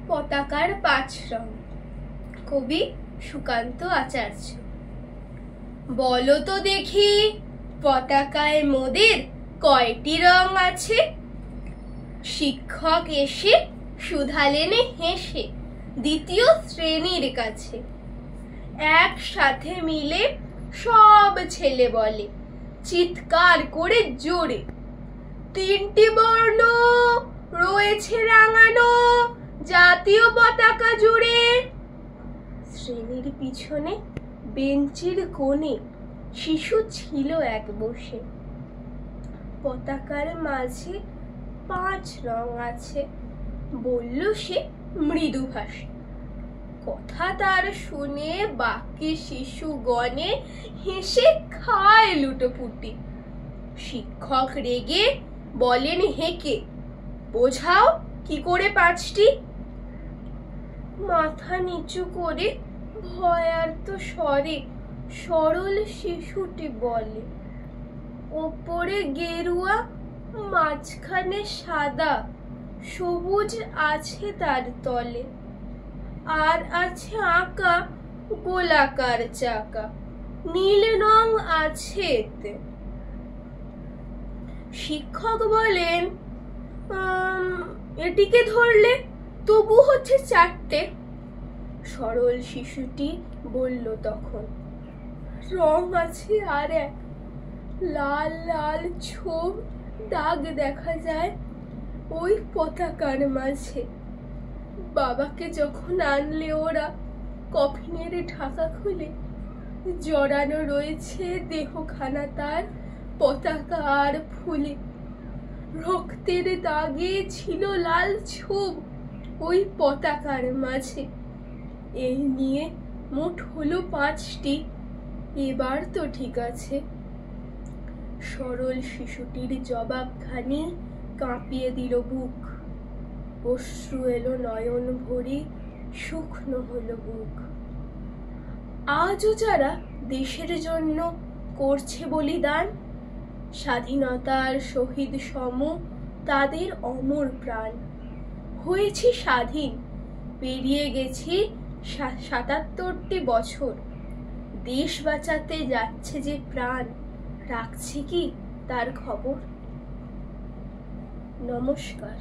পতাকার 5 রং। কবি সুকান্ত আচার্য। বলো তো দেখি পতাকায় মোদের কয়টি রং আছে? শিক্ষক এসে শুধালেন হেসে দ্বিতীয় শ্রেণীর কাছে। একসাথে মিলে সব ছেলে বলে চিৎকার করে জোরে, 3টি বর্ণ রয়েছে রাঙানো জাতীয় পতাকা জুড়ে। শ্রেণীর পিছনে বেঞ্চির কোণে শিশু ছিল এক বসে। পতাকার মাঝে 5 রং আছে, বলল সে মৃদু ভাষে। কথা তার শুনে বাকি শিশুগণে হেসে খায় লুটোপুটি। শিক্ষক রেগে বলেন হেঁকে, বোঝাও কি করে 5টি? মাথা নিচু করে ভয়ার্ত স্বরে সরল শিশুটি বলে, ওপরে গেরুয়া মাঝখানে সাদা, সবুজ আছে তার তলে, আর আছে আঁকা গোলাকার চাকা, নীল রং আছে এতে। শিক্ষক বলেন, এটিকে ধরলে তবু হচ্ছে 4টে। সরল শিশুটি বলল তখন, রং আছে আর এক, লাল লাল ছোপ দাগ দেখা যায় ওই পতাকার মাঝে। বাবাকে যখন আনলে ওরা কফিনের ঢাকা খুলে, জড়ানো রয়েছে দেহখানা তার পতাকা আর ফুলে। রক্তের দাগে ছিল লাল ছোপ ওই পতাকার মাঝে। এই নিয়ে মোট হলো 5টি, এবার তো ঠিক আছে। সরল শিশুটির জবাবখানি কাঁপিয়ে দিল বুক, অশ্রু এলো নয়ন ভরে, শুকনো হলো বুক। আজও যারা দেশের জন্য করছে বলিদান, স্বাধীনতার শহীদ সম তাদের অমর প্রাণ। হয়েছি স্বাধীন, পেরিয়ে গেছি 77টি বছর। দেশ বাঁচাতে যাচ্ছে যে প্রাণ, রাখছে কি তার খবর? নমস্কার।